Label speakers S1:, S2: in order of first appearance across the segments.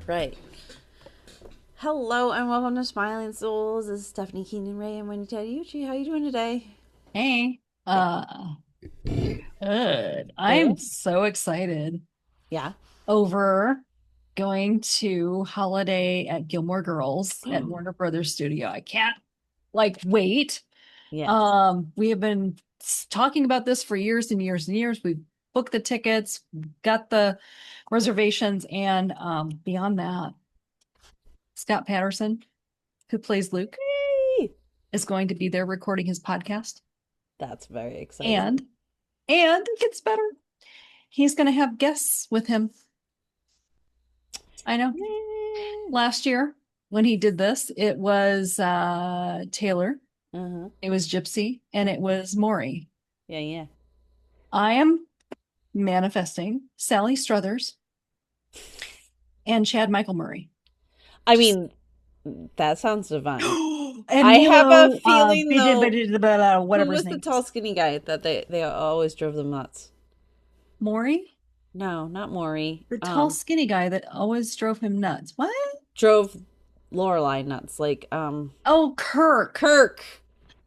S1: Right. Hello and welcome to Smiling Souls. This is Stephanie Keenan Ray and Wendy Tadiucci. How you doing today?
S2: Hey, good. I'm
S1: Good.
S2: so excited
S1: Yeah.
S2: over going to holiday at Gilmore Girls at Warner Brothers Studio. I can't wait.
S1: Yes.
S2: We have been talking about this for years and years and years. We've booked the tickets, got the reservations, and beyond that, Scott Patterson, who plays Luke,
S1: Yay!
S2: is going to be there recording his podcast.
S1: That's very exciting.
S2: And it gets better. He's going to have guests with him. I know.
S1: Yay!
S2: Last year when he did this, it was Taylor,
S1: Uh-huh.
S2: it was Gypsy, and it was Maury.
S1: Yeah, yeah.
S2: I am manifesting Sally Struthers and Chad Michael Murray.
S1: I mean, that sounds divine.
S2: And
S1: I have a
S2: Milo,
S1: feeling though, who
S2: whatever his
S1: was the
S2: name
S1: tall
S2: is.
S1: skinny guy that they always drove them nuts?
S2: Maury,
S1: No, not Maury.
S2: the tall skinny guy that always drove him nuts. What?
S1: Drove Lorelai nuts
S2: Oh, Kirk.
S1: Kirk.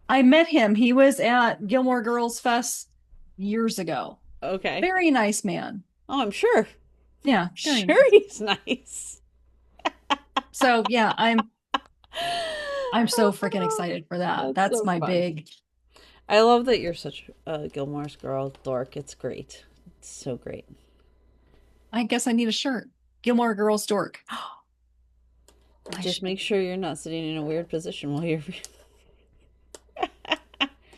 S2: I met him. He was at Gilmore Girls Fest years ago.
S1: Okay.
S2: Very nice man.
S1: Oh, I'm sure.
S2: Yeah, very
S1: Sure
S2: nice.
S1: he's nice.
S2: So yeah, I'm so freaking excited for that.
S1: That's
S2: That's
S1: so
S2: my
S1: fun.
S2: big.
S1: I love that you're such a Gilmore's girl, dork. It's great. It's so great.
S2: I guess I need a shirt. Gilmore Girls dork. I
S1: Just
S2: should.
S1: make sure you're not sitting in a weird position while you're.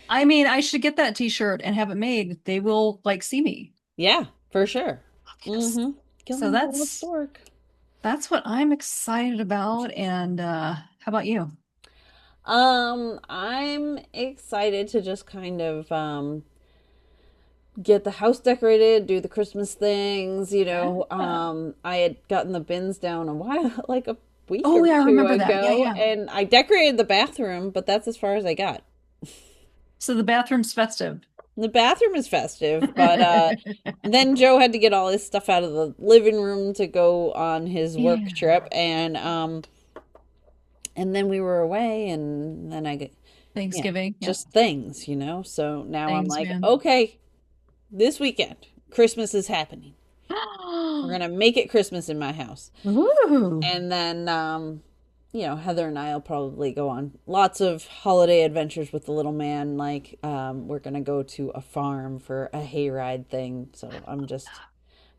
S2: I mean, I should get that T-shirt and have it made. They will see me.
S1: Yeah, for sure.
S2: Yes.
S1: Mm-hmm.
S2: So
S1: Gilmore Girls dork.
S2: that's what I'm excited about. And how about you?
S1: I'm excited to just kind of get the house decorated, do the Christmas things,
S2: Yeah.
S1: I had gotten the bins down a while, like a week
S2: Oh
S1: or
S2: yeah, I
S1: two
S2: remember that. Yeah,
S1: ago,
S2: yeah.
S1: and I decorated the bathroom, but that's as far as I got.
S2: So the bathroom's festive.
S1: The bathroom is festive, but then Joe had to get all his stuff out of the living room to go on his work
S2: Yeah.
S1: trip, and then we were away, and then yeah,
S2: Thanksgiving. Yeah.
S1: just things. So now I'm
S2: Things,
S1: like,
S2: man.
S1: okay, this weekend, Christmas is happening. We're gonna make it Christmas in my house.
S2: Ooh.
S1: And then, Heather and I will probably go on lots of holiday adventures with the little man. We're gonna go to a farm for a hayride thing. So I'm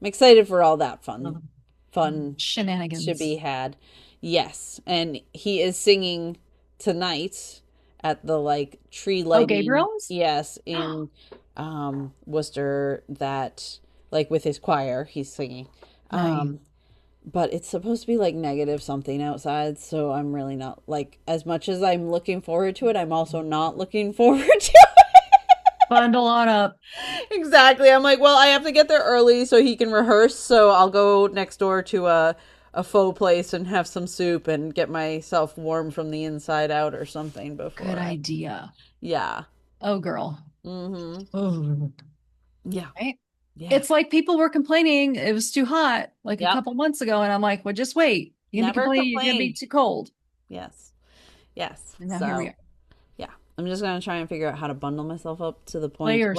S1: excited for all that fun to be
S2: Shenanigans.
S1: had. Yes, and he is singing tonight at the tree
S2: Oh,
S1: lighting.
S2: Gabriel's?
S1: Yes, in Worcester, that with his choir he's singing.
S2: Nice.
S1: Um, but it's supposed to be negative something outside, so I'm really not as much as I'm looking forward to it, I'm also not looking forward to it.
S2: Bundle on up.
S1: Exactly. I'm like, well, I have to get there early so he can rehearse, so I'll go next door to a faux place and have some soup and get myself warm from the inside out or something
S2: Good
S1: before I.
S2: idea.
S1: Yeah.
S2: Oh, girl.
S1: Mm-hmm.
S2: Oh,
S1: Yeah.
S2: right.
S1: Yeah.
S2: It's like people were complaining it was too hot like a
S1: Yep.
S2: couple months ago, and I'm like, well, just wait. You're gonna be
S1: Never
S2: complaining you're gonna be
S1: complain.
S2: too cold.
S1: Yes. Yes.
S2: And now here we
S1: So
S2: are.
S1: yeah, I'm just gonna try and figure out how to bundle myself up to the point
S2: Layers.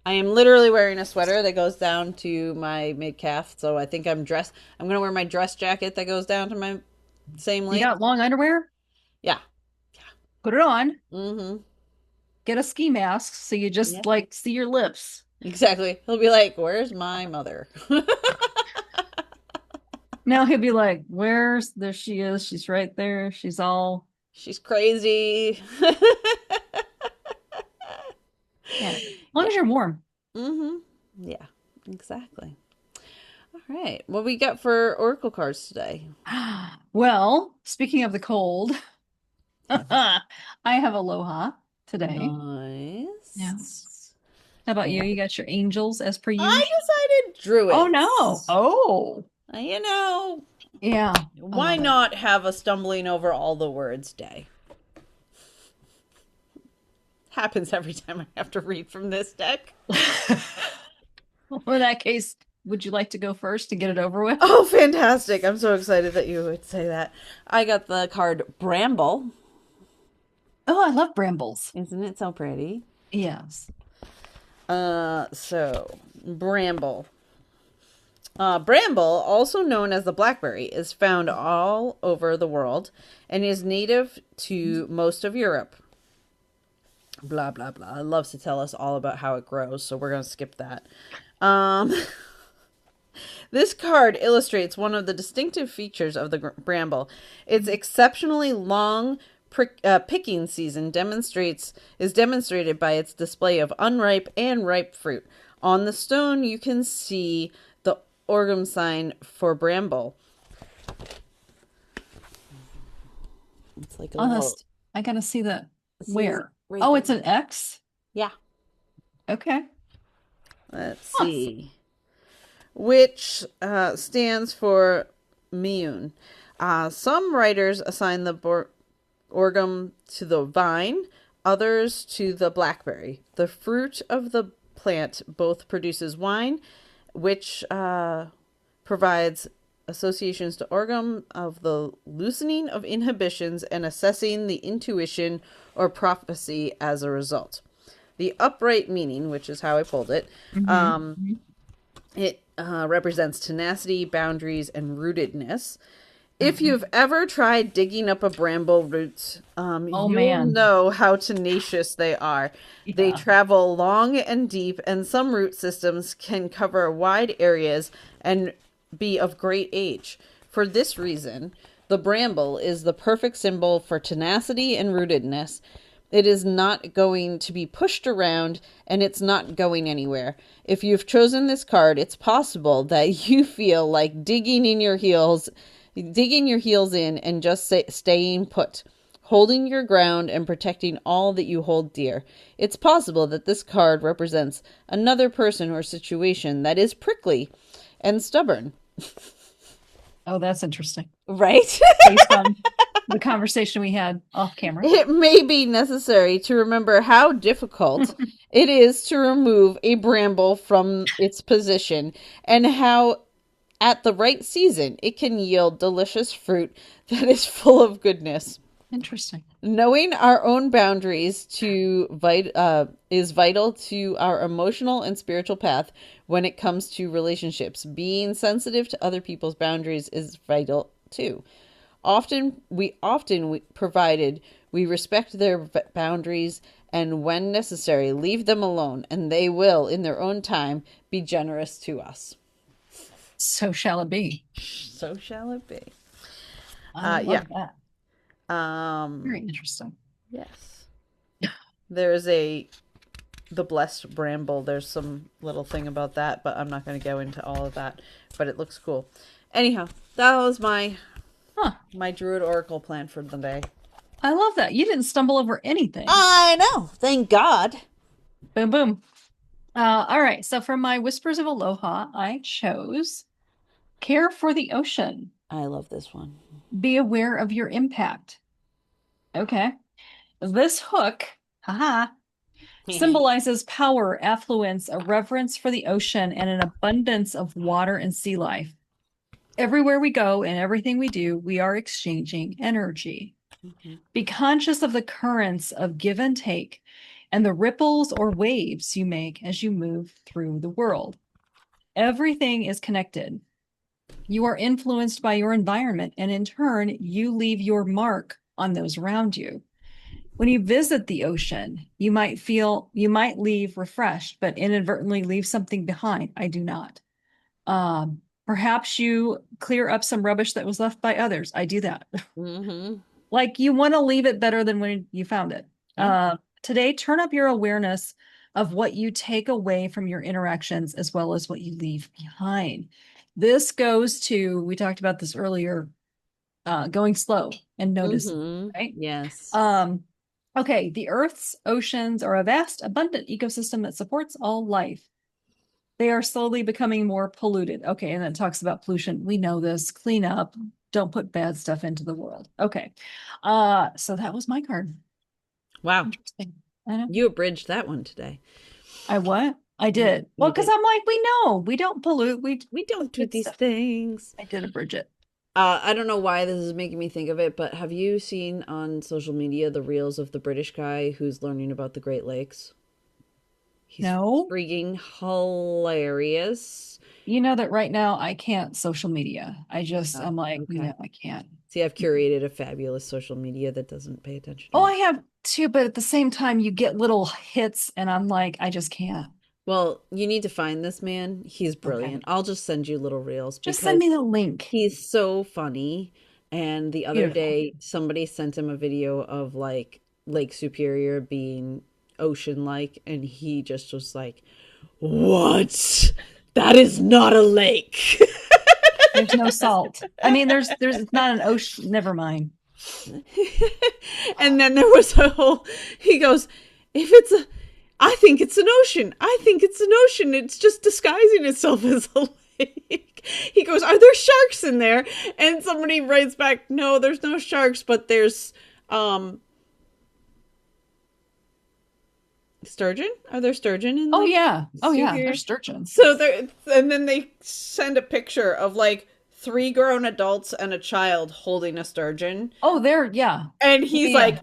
S1: I am literally wearing a sweater that goes down to my mid calf. So I think I'm gonna wear my dress jacket that goes down to my same
S2: You
S1: length.
S2: got long underwear?
S1: Yeah.
S2: Put it on.
S1: Mm-hmm.
S2: Get a ski mask so you
S1: Yeah.
S2: just see your lips.
S1: Exactly. He'll be like, "Where's my mother?"
S2: Now he'll be like, where's there she is? She's right there. She's all
S1: She's crazy.
S2: yeah. As long
S1: Yeah.
S2: as you're warm.
S1: Mm-hmm. Yeah. Exactly. All right. What we got for oracle cards today?
S2: Well, speaking of the cold, I have aloha today.
S1: Nice.
S2: Yes. How about you? You got your angels as per
S1: I
S2: usual?
S1: decided
S2: Oh no.
S1: druids.
S2: Oh.
S1: You know,
S2: Yeah. I
S1: why
S2: love it.
S1: not have a stumbling over all the words day? Happens every time I have to read from this deck.
S2: Well, in that case, Would you like to go first to get it over with?
S1: Oh, fantastic. I'm so excited that you would say that. I got the card Bramble.
S2: Oh, I love brambles.
S1: Isn't it so pretty?
S2: Yes.
S1: So Bramble. Bramble, also known as the blackberry, is found all over the world and is native to most of Europe. Blah, blah, blah. It loves to tell us all about how it grows, so we're going to skip that. Um, this card illustrates one of the distinctive features of the bramble. Its exceptionally long picking season is demonstrated by its display of unripe and ripe fruit. On the stone, you can see the orgum sign for bramble. It's like a little.
S2: Honest. I gotta see that.
S1: See,
S2: Where?
S1: right
S2: Oh,
S1: there.
S2: it's an X?
S1: Yeah.
S2: Okay.
S1: Let's
S2: Awesome.
S1: see. Which stands for Miyun. Some writers assign the orgum to the vine, others to the blackberry. The fruit of the plant both produces wine, which provides associations to orgum of the loosening of inhibitions and assessing the intuition or prophecy as a result. The upright meaning, which is how I pulled it,
S2: Mm-hmm.
S1: it represents tenacity, boundaries, and rootedness. If
S2: Mm-hmm.
S1: you've ever tried digging up a bramble root,
S2: Oh
S1: you'll
S2: man.
S1: know how tenacious they are. They
S2: Yeah.
S1: travel long and deep, and some root systems can cover wide areas and be of great age. For this reason, the bramble is the perfect symbol for tenacity and rootedness. It is not going to be pushed around and it's not going anywhere. If you've chosen this card, it's possible that you feel like digging your heels in and just staying put, holding your ground and protecting all that you hold dear. It's possible that this card represents another person or situation that is prickly and stubborn.
S2: Oh, that's interesting.
S1: Right?
S2: Based on the conversation we had off camera.
S1: It may be necessary to remember how difficult it is to remove a bramble from its position and how, at the right season, it can yield delicious fruit that is full of goodness.
S2: Interesting.
S1: Knowing our own boundaries is vital to our emotional and spiritual path when it comes to relationships. Being sensitive to other people's boundaries is vital too. Provided we respect their boundaries and when necessary, leave them alone, and they will, in their own time, be generous to us.
S2: So shall it be.
S1: So shall it be.
S2: I
S1: Yeah.
S2: love that. Very
S1: Um,
S2: interesting.
S1: yes. There's the blessed bramble. There's some little thing about that, but I'm not going to go into all of that. But it looks cool. Anyhow, that was
S2: Huh.
S1: my Druid Oracle plan for the day.
S2: I love that. You didn't stumble over anything.
S1: I know. Thank God.
S2: Boom, boom. All right. So for my Whispers of Aloha, I chose Care for the Ocean.
S1: I love this one.
S2: Be aware of your impact. Okay. This hook, haha, symbolizes power, affluence, a reverence for the ocean, and an abundance of water and sea life. Everywhere we go and everything we do, we are exchanging energy. Be conscious of the currents of give and take and the ripples or waves you make as you move through the world. Everything is connected. You are influenced by your environment, and in turn, you leave your mark on those around you. When you visit the ocean, you might leave refreshed, but inadvertently leave something behind. I do not. Perhaps you clear up some rubbish that was left by others. I do that.
S1: Mm-hmm.
S2: Like you want to leave it better than when you found it.
S1: Yeah.
S2: Today, turn up your awareness of what you take away from your interactions as well as what you leave behind. This goes to, we talked about this earlier, going slow and noticing,
S1: Mm-hmm.
S2: right?
S1: Yes.
S2: Okay, the Earth's oceans are a vast, abundant ecosystem that supports all life. They are slowly becoming more polluted. Okay, and then it talks about pollution. We know this. Clean up. Don't put bad stuff into the world. Okay. So that was my card.
S1: Wow.
S2: Interesting. I know.
S1: You abridged that one today.
S2: I what? I did. Well,
S1: You
S2: because
S1: did.
S2: I'm like, we know we don't pollute. We
S1: We
S2: put
S1: don't do
S2: good
S1: these
S2: stuff.
S1: things.
S2: I did a Bridget.
S1: I don't know why this is making me think of it, but have you seen on social media the reels of the British guy who's learning about the Great Lakes? He's
S2: No,
S1: freaking hilarious.
S2: you know that right now I can't social media.
S1: Oh,
S2: I'm like, no,
S1: okay.
S2: I can't.
S1: See, I've curated a fabulous social media that doesn't pay attention to
S2: Oh,
S1: me.
S2: I have too, but at the same time, you get little hits, and I'm like, I just can't.
S1: Well, you need to find this man. He's
S2: Okay.
S1: brilliant. I'll just send you little reels
S2: Just send me
S1: because
S2: the link.
S1: he's so funny. And the other
S2: Beautiful.
S1: day, somebody sent him a video of like Lake Superior being ocean like, and he just was like, "What? That is not a lake."
S2: There's no salt. I mean, it's not an ocean. Never mind.
S1: And then there was a whole, he goes, if it's a, I think it's an ocean. I think it's an ocean. It's just disguising itself as a lake. He goes, are there sharks in there? And somebody writes back, no, there's no sharks, but there's um sturgeon. Are there sturgeon in
S2: Oh
S1: Lake
S2: yeah. Oh yeah.
S1: Superior?
S2: There's sturgeon.
S1: So there, and then they send a picture of like three grown adults and a child holding a sturgeon,
S2: Oh, yeah.
S1: and he's
S2: Yeah.
S1: like,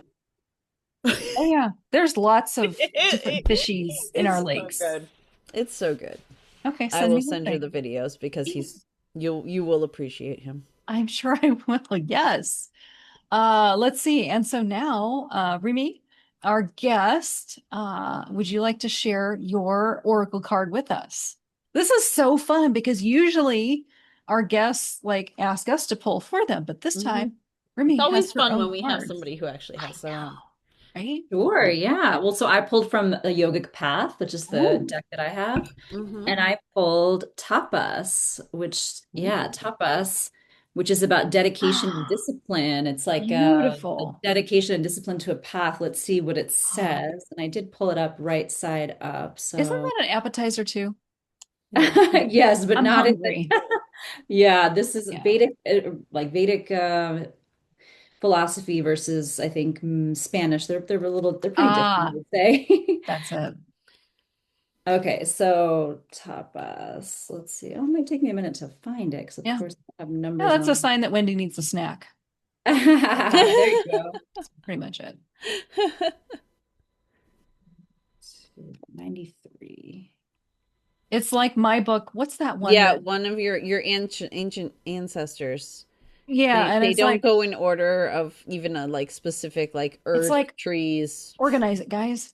S2: Oh yeah. There's lots of different
S1: it,
S2: fishies in our
S1: it's so
S2: lakes.
S1: good. It's so good.
S2: Okay,
S1: I
S2: send
S1: will
S2: me the
S1: send you
S2: thing.
S1: the videos because
S2: Please.
S1: you will appreciate him.
S2: I'm sure I will. Yes. Let's see. And so now, Rimi, our guest, would you like to share your oracle card with us? This is so fun because usually our guests like ask us to pull for them, but this
S1: Hmm.
S2: time
S1: It's
S2: Rimi has
S1: always
S2: her
S1: fun
S2: own
S1: when we have
S2: cards.
S1: somebody who actually
S2: I
S1: has their own.
S2: know, right?
S3: Sure, yeah. Well, so I pulled from the Yogic Path, which is the
S2: Oh,
S3: deck that I have,
S1: Hmm.
S3: and I pulled Tapas, which, yeah,
S2: ooh.
S3: Tapas, which is about dedication and discipline. It's like a
S2: Beautiful.
S3: dedication and discipline to a path. Let's see what it
S2: Oh,
S3: says. And I did pull it up right side up.
S2: isn't
S3: So,
S2: that an appetizer too?
S1: Yeah.
S3: yes, but
S2: I'm
S3: not in
S2: hungry.
S3: the, yeah, this is
S2: Yeah.
S3: Vedic, like Vedic philosophy versus, I think, Spanish. They're pretty different, I
S2: Ah,
S3: would say.
S2: that's it.
S3: Okay, so tapas. Let's see. Oh, it might take me a minute to find it because, of
S2: Yeah.
S3: course, I have
S2: Yeah,
S3: numbers
S2: that's a
S3: on.
S2: sign that Wendy needs a snack.
S3: There you go.
S2: That's pretty much it.
S3: 93.
S2: It's like my book. What's that one
S1: Yeah,
S2: that?
S1: one of your ancient ancestors.
S2: Yeah, and
S1: They
S2: it's
S1: don't
S2: like
S1: go in order of even a like specific like
S2: it's
S1: earth
S2: like
S1: trees.
S2: organize it, guys.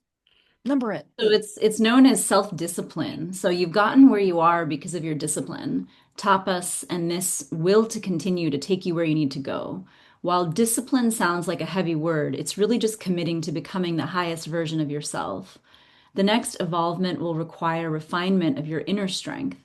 S2: Number it.
S3: So it's known as self-discipline. So you've gotten where you are because of your discipline, tapas, and this will to continue to take you where you need to go. While discipline sounds like a heavy word, it's really just committing to becoming the highest version of yourself. The next evolvement will require refinement of your inner strength.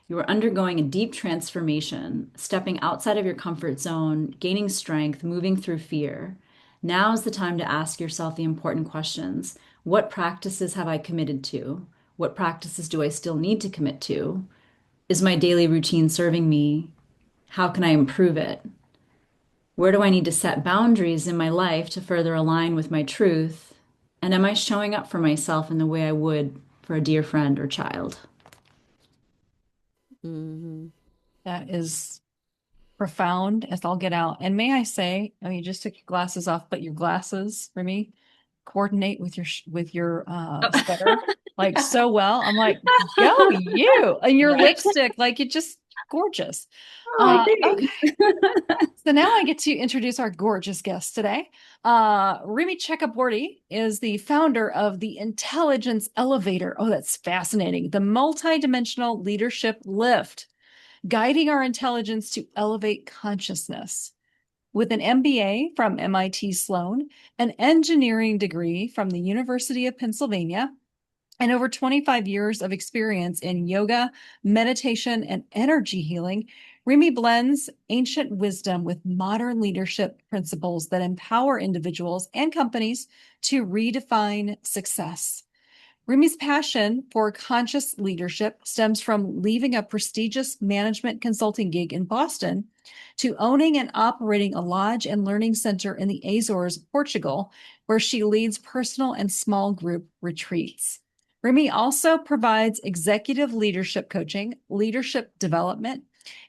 S3: You are undergoing a deep transformation, stepping outside of your comfort zone, gaining strength, moving through fear. Now is the time to ask yourself the important questions. What practices have I committed to? What practices do I still need to commit to? Is my daily routine serving me? How can I improve it? Where do I need to set boundaries in my life to further align with my truth? And am I showing up for myself in the way I would for a dear friend or child?
S1: Hmm.
S2: That is profound as I'll get out. And may I say, oh, you just took your glasses off, but your glasses, Remy, coordinate with your sweater like so well. I'm like, go you and your
S3: Right.
S2: lipstick, like it just gorgeous.
S3: Oh,
S2: Okay.
S3: thanks.
S2: So now I get to introduce our gorgeous guest today. Rimi Chakraborty is the founder of the Intelligence Elevator. Oh, that's fascinating. The multidimensional leadership lift, guiding our intelligence to elevate consciousness. With an MBA from MIT Sloan, an engineering degree from the University of Pennsylvania, and over 25 years of experience in yoga, meditation, and energy healing, Rimi blends ancient wisdom with modern leadership principles that empower individuals and companies to redefine success. Rimi's passion for conscious leadership stems from leaving a prestigious management consulting gig in Boston to owning and operating a lodge and learning center in the Azores, Portugal, where she leads personal and small group retreats. Rimi also provides executive leadership coaching, leadership development,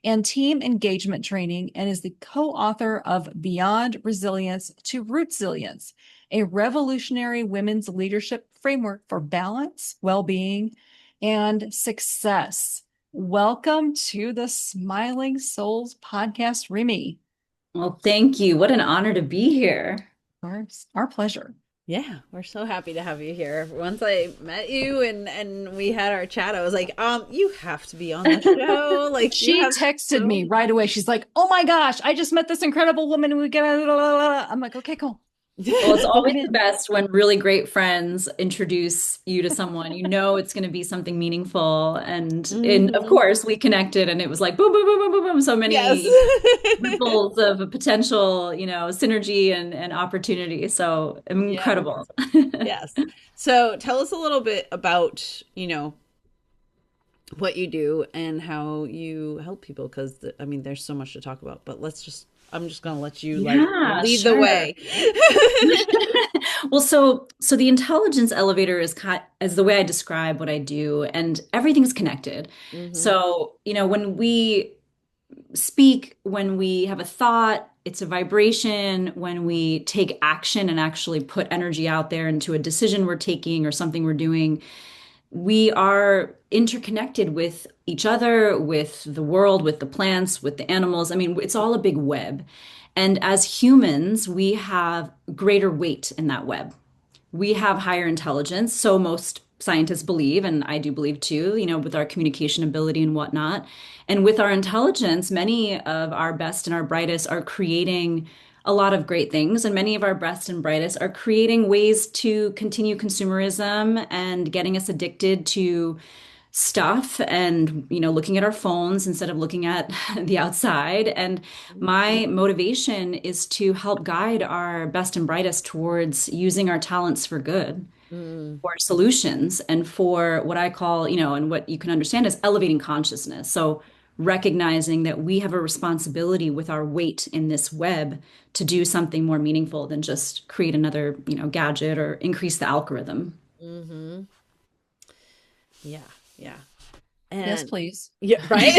S2: and team engagement training, and is the co-author of Beyond Resilience to Rootsilience, a revolutionary women's leadership framework for balance, well-being, and success. Welcome to the Smiling Souls podcast, Rimi.
S3: Well, thank you. What an honor to be here.
S2: Our pleasure.
S1: Yeah, we're so happy to have you here. Once I met you and we had our chat, I was like, you have to be on the show. Like
S2: She texted me right away. She's like, "Oh my gosh, I just met this incredible woman. And we get." I'm like, "Okay, cool."
S3: Well, it's always the best when really great friends introduce you to someone. You know it's going to be something meaningful. And of course, we connected and it was like boom, boom, boom, boom, boom, boom. So many ripples of potential, synergy and opportunity. So incredible.
S1: Yes. So tell us a little bit about, what you do and how you help people, because I mean, there's so much to talk about, but I'm just going to let you lead the way.
S3: Well, so the intelligence elevator is the way I describe what I do, and everything's connected. So, when we speak, when we have a thought, it's a vibration. When we take action and actually put energy out there into a decision we're taking or something we're doing, we are interconnected with each other, with the world, with the plants, with the animals. I mean, it's all a big web. And as humans, we have greater weight in that web. We have higher intelligence. So most scientists believe, and I do believe too, with our communication ability and whatnot. And with our intelligence, many of our best and our brightest are creating a lot of great things, and many of our best and brightest are creating ways to continue consumerism and getting us addicted to stuff and looking at our phones instead of looking at the outside. And my motivation is to help guide our best and brightest towards using our talents for good, for solutions, and for what I call, and what you can understand is elevating consciousness. So recognizing that we have a responsibility with our weight in this web to do something more meaningful than just create another, gadget or increase the algorithm.
S1: Yeah.
S2: Yes, please.
S1: Yeah, right?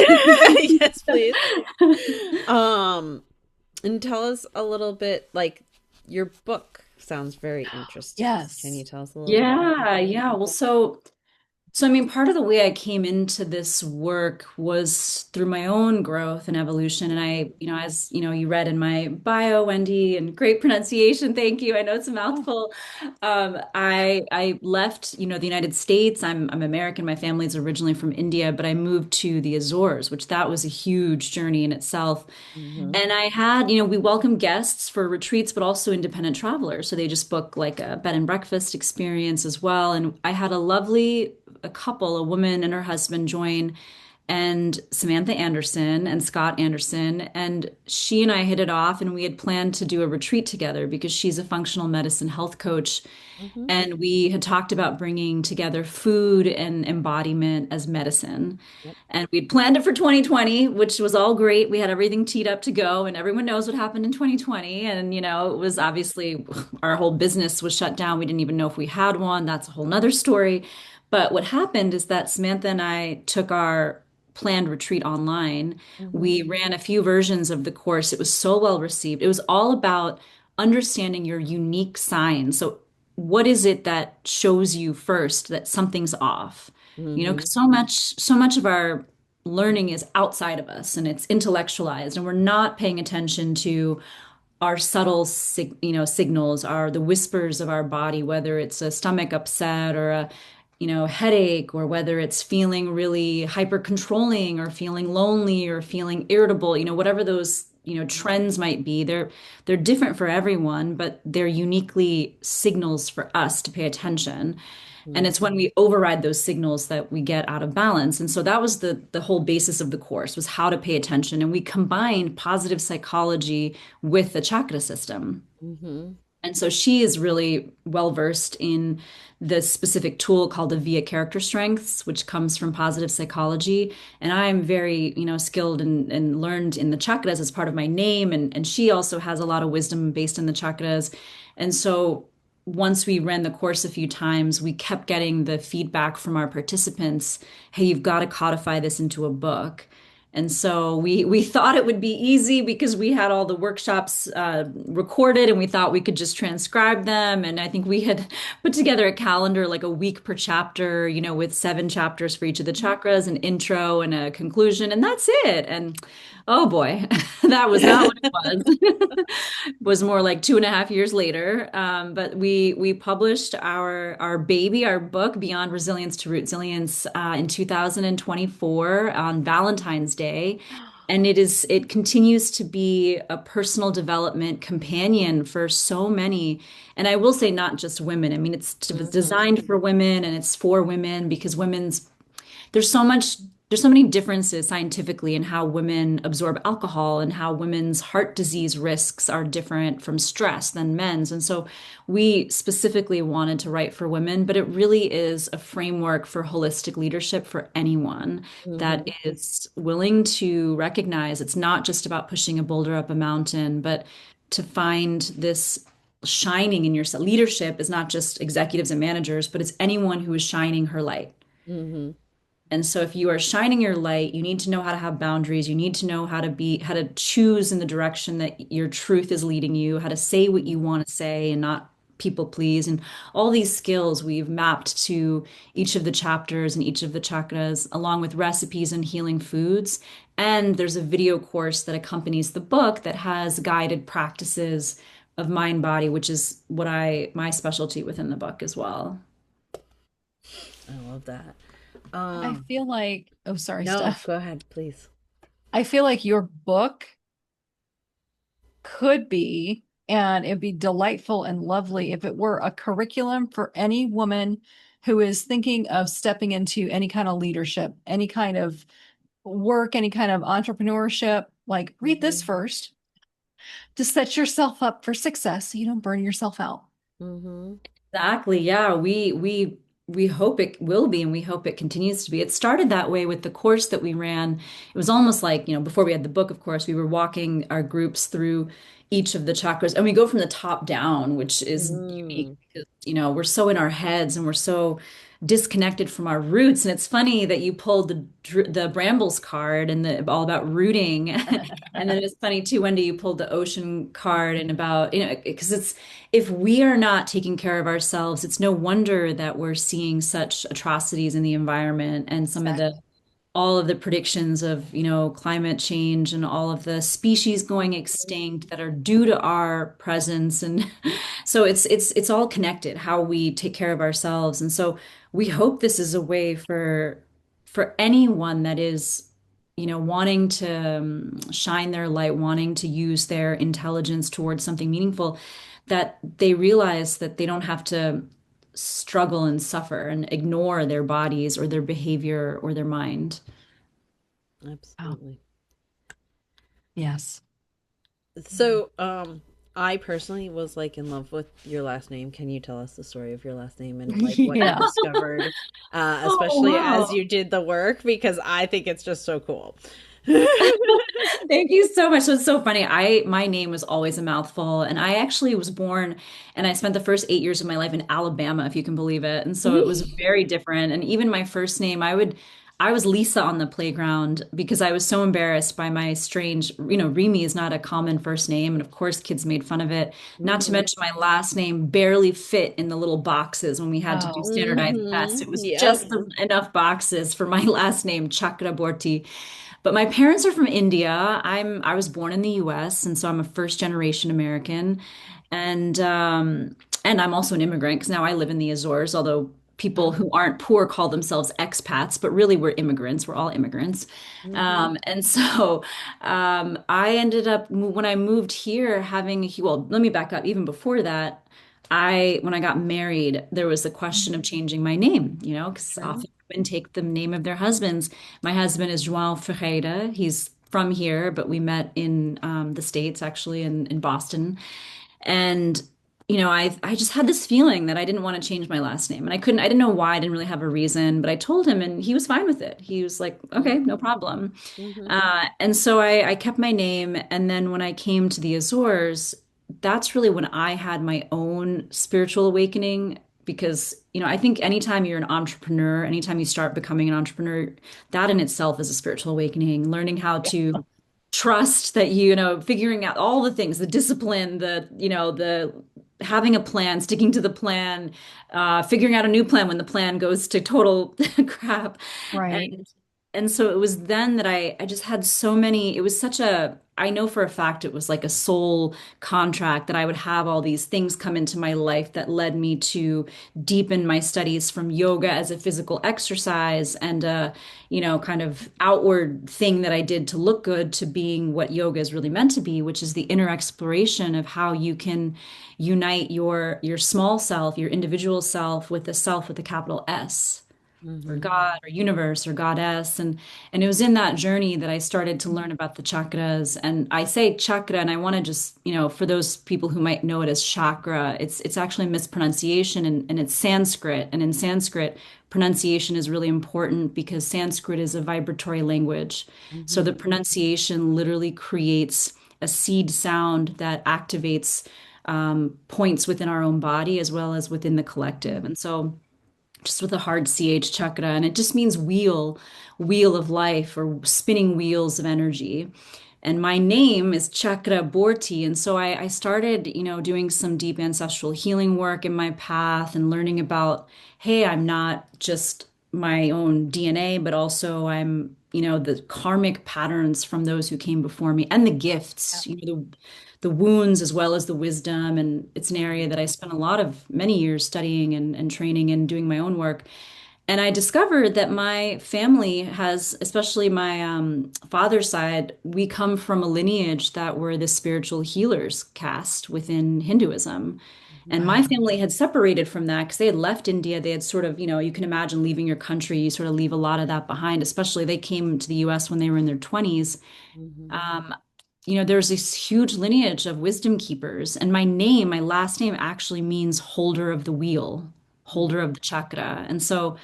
S1: Yes, please. And tell us a little bit, like, your book sounds very interesting.
S2: Yes.
S1: Can you tell us a little bit?
S3: Yeah. Well, so I mean, part of the way I came into this work was through my own growth and evolution. And I, as you read in my bio, Wendy, and great pronunciation. Thank you. I know it's a mouthful. I left, the United States. I'm American. My family's originally from India, but I moved to the Azores, which that was a huge journey in itself. And I had, we welcome guests for retreats, but also independent travelers. So they just book like a bed and breakfast experience as well. And I had a couple, a woman and her husband join, and Samantha Anderson and Scott Anderson. And she and I hit it off, and we had planned to do a retreat together because she's a functional medicine health coach. And we had talked about bringing together food and embodiment as medicine. And we'd planned it for 2020, which was all great. We had everything teed up to go, and everyone knows what happened in 2020. And, it was obviously our whole business was shut down. We didn't even know if we had one. That's a whole nother story. But what happened is that Samantha and I took our planned retreat online. We ran a few versions of the course. It was so well received. It was all about understanding your unique signs. So what is it that shows you first that something's off? 'Cause so much of our learning is outside of us and it's intellectualized, and we're not paying attention to our subtle signals, are the whispers of our body, whether it's a stomach upset or a headache, or whether it's feeling really hyper controlling or feeling lonely or feeling irritable, whatever those trends might be. They're different for everyone, but they're uniquely signals for us to pay attention. And it's when we override those signals that we get out of balance. And so that was the whole basis of the course, was how to pay attention. And we combined positive psychology with the chakra system. And so she is really well versed in the specific tool called the Via Character Strengths, which comes from positive psychology. And I'm very, skilled and learned in the chakras as part of my name. And she also has a lot of wisdom based in the chakras. And so once we ran the course a few times, we kept getting the feedback from our participants, hey, you've got to codify this into a book. And so we thought it would be easy because we had all the workshops recorded and we thought we could just transcribe them. And I think we had put together a calendar like a week per chapter, you know, with 7 chapters for each of the chakras, an intro and a conclusion, and that's it. And oh boy, that was not what it was. It was more like 2.5 years later. But we published our baby, our book, Beyond Resilience to Root Resilience, in 2024 on Valentine's Day. And it continues to be a personal development companion for so many. And I will say not just women. I mean, it's
S1: Mm-hmm.
S3: designed for women and it's for women because there's so much there's so many differences scientifically in how women absorb alcohol and how women's heart disease risks are different from stress than men's. And so we specifically wanted to write for women, but it really is a framework for holistic leadership for anyone that
S1: Mm-hmm.
S3: is willing to recognize it's not just about pushing a boulder up a mountain, but to find this shining in yourself. Leadership is not just executives and managers, but it's anyone who is shining her light.
S1: Mm-hmm.
S3: And so if you are shining your light, you need to know how to have boundaries. You need to know how to choose in the direction that your truth is leading you, how to say what you want to say and not people please. And all these skills we've mapped to each of the chapters and each of the chakras, along with recipes and healing foods. And there's a video course that accompanies the book that has guided practices of mind body, which is my specialty within the book as well.
S1: I love that.
S2: I feel like, oh, sorry,
S1: No,
S2: Steph.
S1: go ahead, please.
S2: I feel like your book could be, and it'd be delightful and lovely if it were a curriculum for any woman who is thinking of stepping into any kind of leadership, any kind of work, any kind of entrepreneurship. Like, read this
S1: Mm-hmm.
S2: first to set yourself up for success so you don't burn yourself out.
S1: Mm-hmm.
S3: Exactly. Yeah, we hope it will be and we hope it continues to be. It started that way with the course that we ran. It was almost like, you know, before we had the book, of course, we were walking our groups through each of the chakras and we go from the top down, which is unique
S1: Mm.
S3: because, you know, we're so in our heads and we're so disconnected from our roots. And it's funny that you pulled the brambles card and the all about rooting. And then it's funny too, Wendy, you pulled the ocean card and about, you know, because it's if we are not taking care of ourselves, it's no wonder that we're seeing such atrocities in the environment and some of the
S1: Exactly.
S3: all of the predictions of, you know, climate change and all of the species going extinct that are due to our presence. And so it's all connected, how we take care of ourselves. And so we hope this is a way for anyone that is, you know, wanting to shine their light, wanting to use their intelligence towards something meaningful, that they realize that they don't have to struggle and suffer and ignore their bodies or their behavior or their mind.
S2: Oh,
S1: Absolutely.
S2: yes.
S1: So, I personally was like in love with your last name. Can you tell us the story of your last name and like what you
S2: Yeah.
S1: discovered,
S3: Oh,
S1: especially as
S3: wow.
S1: you did the work? Because I think it's just so cool.
S3: Thank you so much. So it's so funny. My name was always a mouthful, and I actually was born and I spent the first 8 years of my life in Alabama, if you can believe it. And so it was very different. And even my first name, I was Lisa on the playground because I was so embarrassed by my strange, you know, Rimi is not a common first name, and of course kids made fun of it. Not to
S1: Hmm.
S3: mention my last name barely fit in the little boxes when we had to do
S2: Oh,
S3: standardized tests. It
S1: Hmm.
S3: was
S1: Yep.
S3: just enough boxes for my last name, Chakraborty. But my parents are from India. I was born in the US, and so I'm a first generation American. And and I'm also an immigrant because now I live in the Azores, although people
S1: Oh.
S3: who aren't poor call themselves expats, but really we're immigrants. We're all immigrants.
S1: Hmm.
S3: And so I ended up when I moved here having well, let me back up. Even before that, when I got married, there was the question of changing my name, you know, because
S1: Okay.
S3: often women take the name of their husbands. My husband is João Ferreira. He's from here, but we met in the States, actually, in Boston. And, you know, I just had this feeling that I didn't want to change my last name. And I didn't know why. I didn't really have a reason, but I told him and he was fine with it. He was like, okay, no problem.
S1: Hmm.
S3: And so I kept my name. And then when I came to the Azores, that's really when I had my own spiritual awakening. Because, I think anytime you're an entrepreneur, anytime you start becoming an entrepreneur, that in itself is a spiritual awakening. Learning how to trust that figuring out all the things, the discipline, the having a plan, sticking to the plan, figuring out a new plan when the plan goes to total crap.
S2: Right.
S3: And so it was then that I just had so many, it was such a, I know for a fact it was like a soul contract that I would have all these things come into my life that led me to deepen my studies from yoga as a physical exercise and kind of outward thing that I did to look good to being what yoga is really meant to be, which is the inner exploration of how you can unite your small self, your individual self with the self with a capital S or
S1: Mm-hmm.
S3: God or universe or goddess. And it was in that journey that I started to learn about the chakras. And I say chakra, and I want to just, for those people who might know it as chakra, it's actually a mispronunciation and it's Sanskrit. And in Sanskrit, pronunciation is really important because Sanskrit is a vibratory language. So
S1: Mm-hmm.
S3: the pronunciation literally creates a seed sound that activates points within our own body as well as within the collective. And so just with a hard CH chakra, and it just means wheel of life or spinning wheels of energy. And my name is Chakraborty. And so I started, doing some deep ancestral healing work in my path and learning about, hey, I'm not just my own DNA, but also I'm, the karmic patterns from those who came before me and the gifts, the wounds as well as the wisdom. And it's an area that I spent a lot of many years studying and training and doing my own work. And I discovered that my family has, especially my father's side, we come from a lineage that were the spiritual healers caste within Hinduism. And my
S2: Wow.
S3: family had separated from that because they had left India. They had sort of, you can imagine leaving your country, you sort of leave a lot of that behind, especially they came to the US when they were in their 20s.
S1: Mm-hmm.
S3: Um, there's this huge lineage of wisdom keepers, and my name, my last name actually means holder of the wheel, holder of the chakra. And so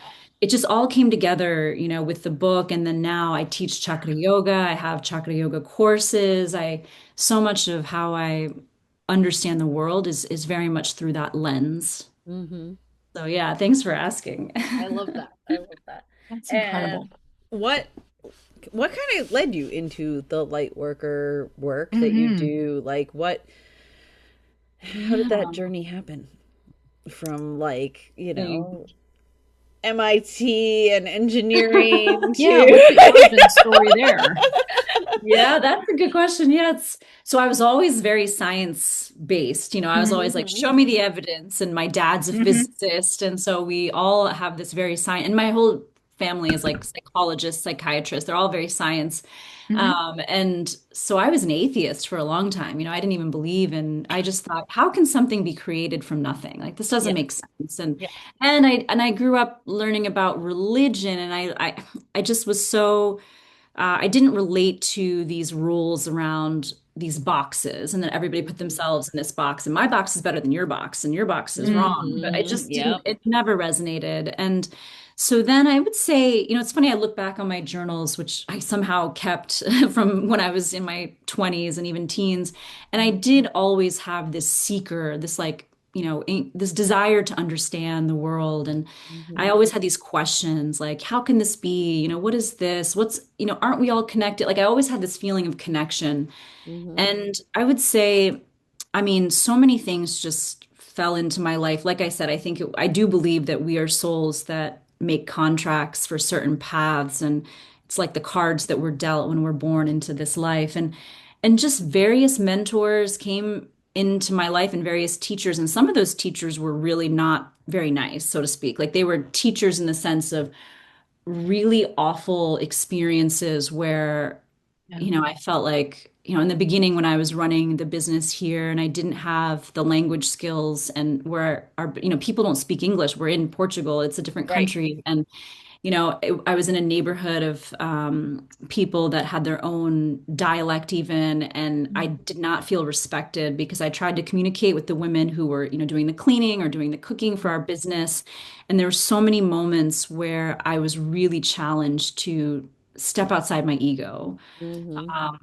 S3: it just all came together, with the book. And then now I teach chakra yoga. I have chakra yoga courses. So much of how I understand the world is very much through that lens.
S1: Mm-hmm.
S3: So yeah, thanks for asking.
S1: I love that. I love that.
S2: That's
S1: And
S2: incredible.
S1: what what kind of led you into the light worker work that you
S2: Hmm.
S1: do? Like how did that
S3: Yeah.
S1: journey happen from like,
S3: Thanks.
S1: MIT and engineering
S2: Yeah, what's the
S1: to
S2: origin story there?
S3: Yeah, that's a good question. Yeah, so I was always very science based. I was always like,
S1: Mhm.
S3: show me the evidence. And my dad's a
S2: Hmm.
S3: physicist. And so we all have this very science, and my whole family is like psychologists, psychiatrists. They're all very science.
S2: Hmm.
S3: And so I was an atheist for a long time. I didn't even believe in, I just thought, how can something be created from nothing? Like this doesn't
S1: Yeah.
S3: make sense. And
S1: Yeah.
S3: I grew up learning about religion, and I just was so I didn't relate to these rules around these boxes and then everybody put
S1: Mhm.
S3: themselves in this box and my box is better than your box and your box is wrong. But it
S1: Mhm.
S3: just didn't,
S1: Yep.
S3: it never resonated. And so then I would say, it's funny, I look back on my journals, which I somehow kept from when I was in my 20s and even teens. And I did always have this seeker, this like, this desire to understand the world. And I
S1: Mhm.
S3: always had these questions like, how can this be? What is this? Aren't we all connected? Like, I always had this feeling of connection.
S1: Mhm.
S3: And I would say, I mean, so many things just fell into my life. Like I said, I do believe that we are souls that make contracts for certain paths. And it's like the cards that we're dealt when we're born into this life. And just various mentors came into my life and various teachers. And some of those teachers were really not very nice, so to speak. Like they were teachers in the sense of really awful experiences where,
S2: Yeah.
S3: I felt like, in the beginning when I was running the business here and I didn't have the language skills and where people don't speak English. We're in Portugal, it's a different
S1: Right.
S3: country. And I was in a neighborhood of people that had their own dialect even, and I did not feel respected because I tried to communicate with the women who were, doing the cleaning or doing the cooking for our business. And there were so many moments where I was really challenged to step outside my ego.
S1: Mhm.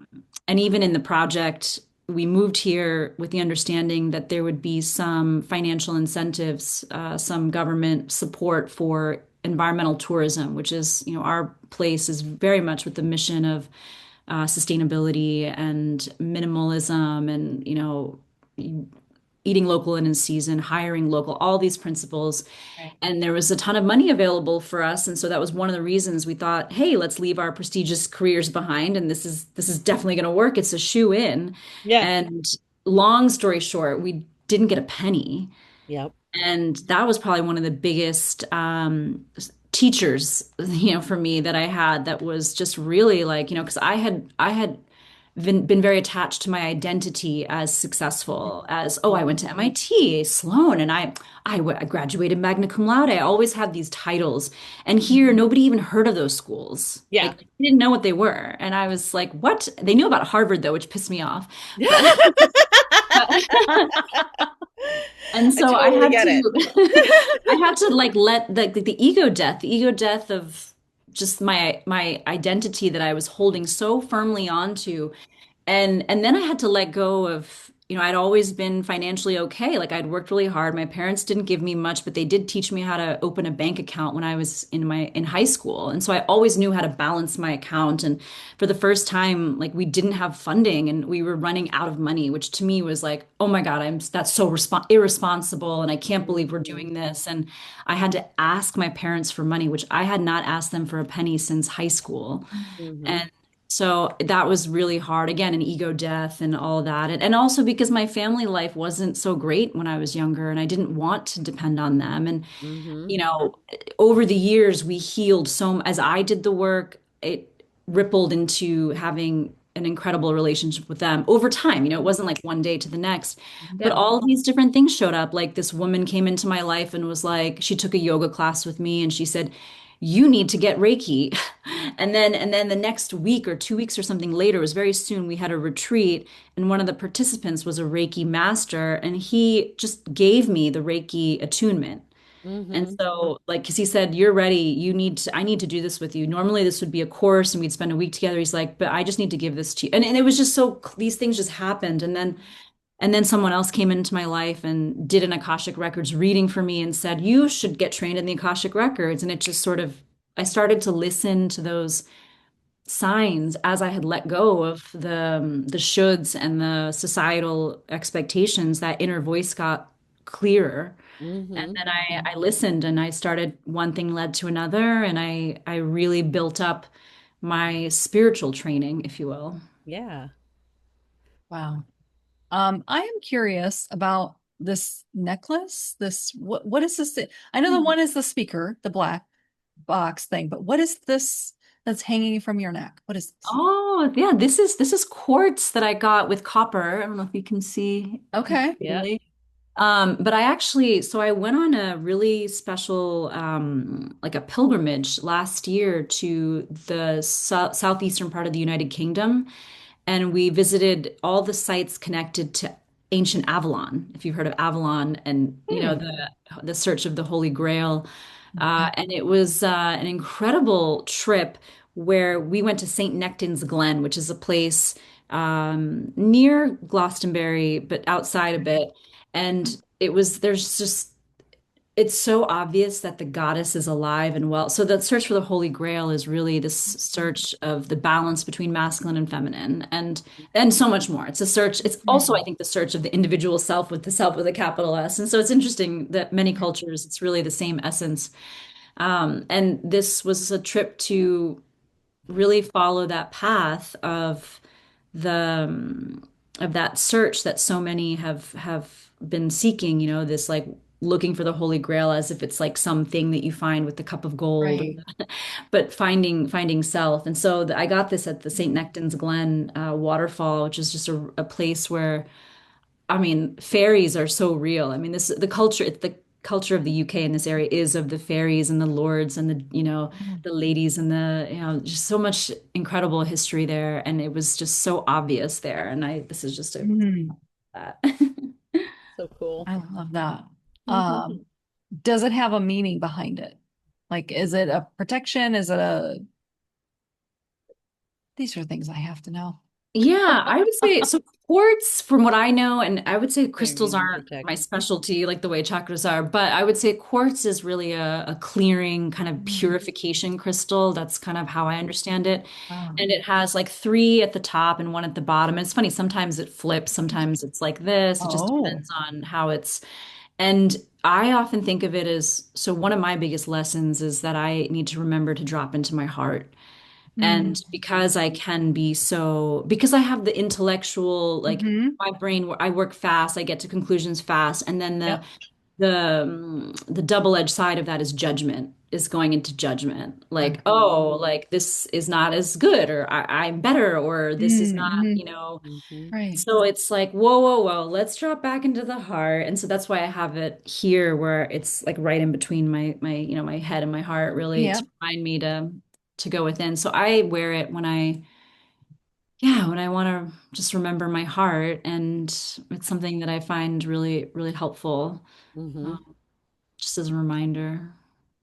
S3: And even in the project, we moved here with the understanding that there would be some financial incentives, some government support for environmental tourism, which is, our place is very much with the mission of sustainability and minimalism and, eating local and in season, hiring local, all these principles.
S2: Right.
S3: And there was a ton of money available for us. And so that was one of the reasons we thought, hey, let's leave our prestigious careers behind. And this is definitely going to work. It's a shoe in.
S1: Yeah.
S3: And long story short, we didn't get a penny.
S1: Yep.
S3: And that was probably one of the biggest teachers, for me that I had that was just really like, because I had been very attached to my identity as successful as, oh, I went to MIT, Sloan, and I graduated magna cum laude. I always had these titles. And here, nobody even heard of those schools.
S1: Yeah.
S3: Like, they didn't know what they were. And I was like, what? They knew about Harvard, though, which pissed me off. But, and
S1: I
S3: so I
S1: totally
S3: had
S1: get it.
S3: to, I had to like let the ego death of just my identity that I was holding so firmly onto and then I had to let go of, I'd always been financially okay. Like I'd worked really hard. My parents didn't give me much, but they did teach me how to open a bank account when I was in high school. And so I always knew how to balance my account. And for the first time, like we didn't have funding and we were running out of money, which to me was like, oh my God, that's so irresponsible. And I can't believe we're
S1: Mhm.
S3: doing this. And I had to ask my parents for money, which I had not asked them for a penny since high school.
S1: Mhm.
S3: And so that was really hard. Again, an ego death and all that. And also because my family life wasn't so great when I was younger and I didn't want to depend on them. And,
S1: Mhm.
S3: you know, over the years, we healed as I did the work, it rippled into having an incredible relationship with them over time. It wasn't like one day to the next, but
S2: Yeah.
S3: all of these different things showed up. Like this woman came into my life and was like, she took a yoga class with me and she said, you need to get Reiki. And then the next week or 2 weeks or something later, it was very soon, we had a retreat and one of the participants was a Reiki master and he just gave me the Reiki attunement. And
S1: Mhm.
S3: so, like, because he said, you're ready, I need to do this with you. Normally, this would be a course and we'd spend a week together. He's like, but I just need to give this to you. And it was just these things just happened. And then someone else came into my life and did an Akashic Records reading for me and said, you should get trained in the Akashic Records. And it just sort of, I started to listen to those signs as I had let go of the shoulds and the societal expectations. That inner voice got clearer. And
S1: Mhm.
S3: then I listened and I started one thing led to another and I really built up my spiritual training, if you will.
S1: Yeah.
S2: Wow. I am curious about this necklace. What is this? I know the one is the speaker, the black box thing, but what is this that's hanging from your neck? What is this?
S3: Oh, yeah, this is quartz that I got with copper. I don't know if you can see
S2: Okay.
S1: Yeah.
S3: clearly. But I went on a really special, like a pilgrimage last year to the southeastern part of the United Kingdom, and we visited all the sites connected to ancient Avalon, if you've heard of Avalon, and
S2: Hmm.
S3: the search of the Holy Grail. And it was an incredible trip where we went to St. Nectan's Glen, which is a place near Glastonbury, but outside a bit. And it's so obvious that the goddess is alive and well. So the search for the Holy Grail is really this search of the balance between masculine and feminine and so much more. It's a search. It's also, I think, the search of the individual self with the self with a capital S. And so it's interesting that many cultures, it's really the same essence. And this was a trip to really follow that path the of that search that so many have been seeking, this like looking for the Holy Grail as if it's like something that you find with the cup of gold,
S2: Right.
S3: but finding self. And so I got this at the St. Nectan's Glen waterfall, which is just a place where I mean, fairies are so real. I mean, the culture of the UK in this area is of the fairies and the lords and the ladies and just so much incredible history there. And it was just so obvious there. And this is just
S2: Mhm.
S3: that.
S1: So cool.
S2: I love that.
S3: Mhm.
S2: Um, does it have a meaning behind it? Like, is it a protection? Is it a, these are things I have to know.
S3: Yeah, I would say so. Quartz, from what I know, and I would say
S1: Very
S3: crystals
S1: easy to
S3: aren't my
S1: protect.
S3: specialty like the way chakras are, but I would say quartz is really a clearing kind of
S2: Mm,
S3: purification crystal. That's kind of how I understand it.
S2: wow.
S3: And it has like three at the top and one at the bottom. And it's funny, sometimes it flips, sometimes it's like this. It just
S2: Oh.
S3: depends on how it's. And I often think of it as so one of my biggest lessons is that I need to remember to drop into my heart.
S2: Mm.
S3: And because I can be so, because I have the intellectual, like
S2: Hmm.
S3: my brain, I work fast, I get to conclusions fast, and then
S2: Yep.
S3: the double-edged side of that is judgment, is going into judgment, like,
S2: Mhm.
S3: oh, like this is not as good, or I'm better, or this is not,
S2: Mm-hmm.
S1: Hmm.
S2: Right.
S3: So it's like, whoa, whoa, whoa, let's drop back into the heart. And so that's why I have it here where it's like right in between my head and my heart, really to
S2: Yep.
S3: remind me to go within. So I wear it yeah, when I want to just remember my heart. And it's something that I find really, really helpful,
S1: Hmm.
S3: um, just as a reminder.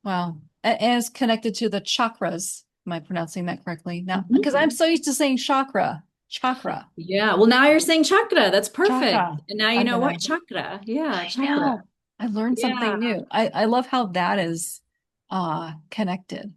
S2: Wow. As connected to the chakras. Am I pronouncing that correctly? Now, because
S3: Mhm.
S2: I'm so used to saying chakra, chakra,
S3: Yeah. Well, now you're saying chakra. That's perfect.
S2: chakra.
S3: And now you
S2: I'm
S3: know what
S2: gonna,
S3: chakra. Yeah,
S2: I
S3: chakra.
S2: know. I learned
S3: Yeah.
S2: something new. I love how that is connected.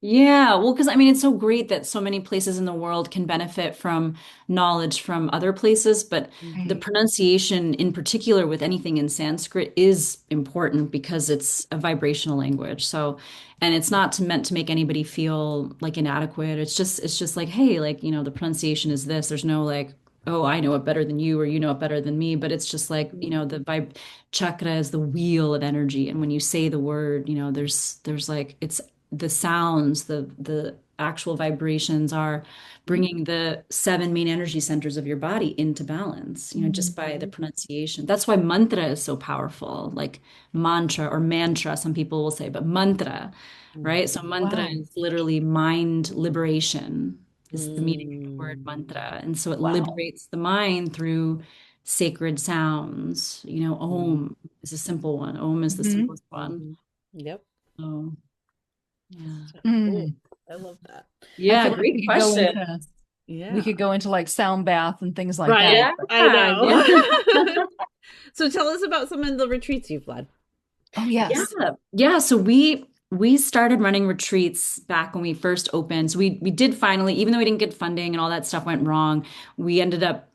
S3: Yeah, well, because I mean, it's so great that so many places in the world can benefit from knowledge from other places, but the
S1: Hmm.
S2: Right.
S3: pronunciation in particular with anything in Sanskrit is important because it's a vibrational language. So, and it's not meant to make anybody feel like inadequate. It's just like, hey, like, the pronunciation is this. There's no like, oh, I know it better than you or you know it better than me, but it's just like, the vib chakra is the wheel of energy. And when you say the word, there's like it's the sounds, the actual vibrations are bringing the seven main energy centers of your body into balance, just by the
S1: Hmm.
S3: pronunciation. That's why mantra is so powerful, like mantra or mantra, some people will say, but mantra, right? So
S1: Hmm.
S3: mantra
S2: Wow.
S3: is literally mind liberation, is the meaning of the word
S1: Mm.
S3: mantra. And so it
S2: Wow.
S3: liberates the mind through sacred sounds.
S1: Hmm.
S3: Om is a simple one. Om is the
S2: Hmm.
S3: simplest one.
S1: Hmm. Yep.
S3: So, yeah.
S1: So cool.
S2: Mm.
S1: I love that.
S2: I
S3: Yeah,
S2: feel like
S3: great question.
S2: we
S1: Yeah.
S2: could go into like sound bath and things like
S1: Right.
S2: that.
S3: Yeah,
S1: I
S3: yeah.
S1: know. So tell us about some of the retreats you've led.
S2: Oh,
S3: Yeah.
S2: yes.
S3: Yeah, so we started running retreats back when we first opened. So we did finally, even though we didn't get funding and all that stuff went wrong, we ended up,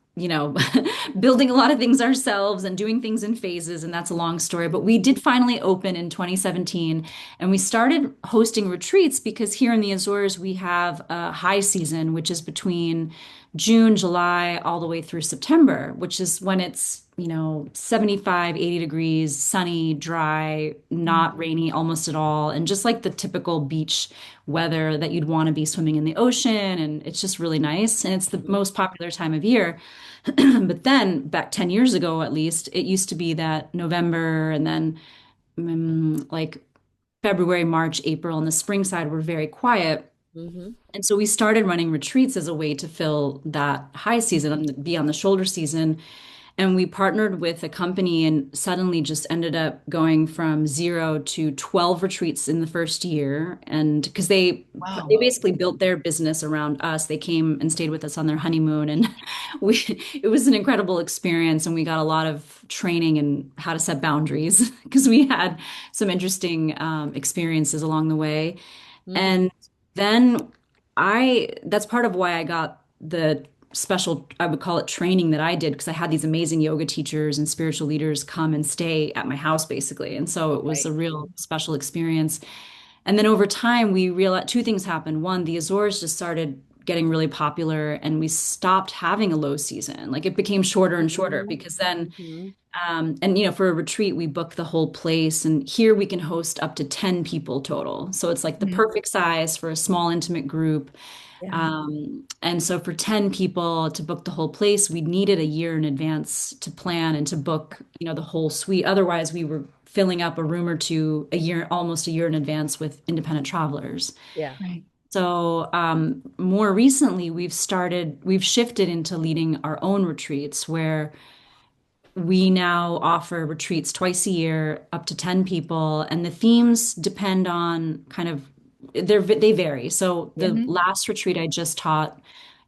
S3: building a lot of things ourselves and doing things in phases, and that's a long story. But we did finally open in 2017, and we started hosting retreats because here in the Azores we have a high season, which is between June, July, all the way through September, which is when it's, 75, 80 degrees, sunny, dry,
S2: Mm.
S3: not rainy almost at all, and just like the typical beach weather that you'd want to be swimming in the ocean. And it's just really nice. And it's the
S1: Mhm.
S3: most popular time of year. But then back 10 years ago, at least, it used to be that November and then like February, March, April, and the spring side were very quiet.
S1: Mhm.
S3: And so we started running retreats as a way to fill that high season and be on the shoulder season. And we partnered with a company and suddenly just ended up going from 0 to 12 retreats in the first year. And because they
S2: Wow.
S3: basically built their business around us, they came and stayed with us on their honeymoon. And we it was an incredible experience. And we got a lot of training in how to set boundaries because we had some interesting experiences along the way.
S1: Mhm.
S3: And then that's part of why I got the special, I would call it training that I did, because I had these amazing yoga teachers and spiritual leaders come and stay at my house basically. And so it was
S1: Right.
S3: a real special experience. And then over time, we realized two things happened. One, the Azores just started getting really popular and we stopped having a low season. Like it became shorter and shorter
S1: Mhm.
S3: because then
S1: Mhm.
S3: and for a retreat, we book the whole place, and here we can host up to 10 people total. So it's like the
S2: Mhm.
S3: perfect size for a small, intimate group.
S1: Yeah.
S3: And so for 10 people to book the whole place, we needed a year in advance to plan and to book, the whole suite. Otherwise, we were filling up a room or two a year, almost a year in advance with independent travelers.
S1: Yeah.
S2: Right.
S3: So more recently, we've shifted into leading our own retreats where we now offer retreats twice a year, up to 10 people, and the themes depend on kind of they vary. So the
S1: Yeah.
S2: Mhm.
S3: last retreat I just taught,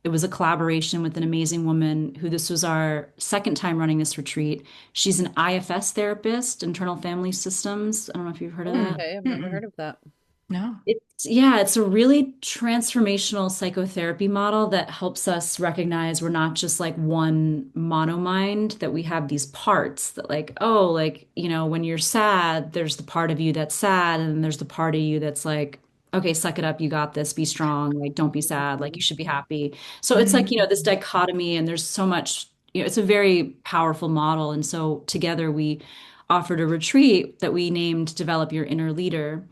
S3: It was a collaboration with an amazing woman who this was our second time running this retreat. She's an IFS therapist, internal family systems. I don't know if you've heard of that.
S1: Okay, I've never
S2: Mm-mm.
S1: heard of that.
S2: No.
S3: It's a really transformational psychotherapy model that helps us recognize we're not just like one monomind, that we have these parts that like, oh, like, when you're sad, there's the part of you that's sad, and then there's the part of you that's like, okay, suck it up, you got this, be strong, like don't be sad, like you
S1: Mhm.
S3: should be happy. So it's like, this
S2: Mm.
S3: dichotomy, and there's so much, it's a very powerful model. And so together we offered a retreat that we named Develop Your Inner Leader.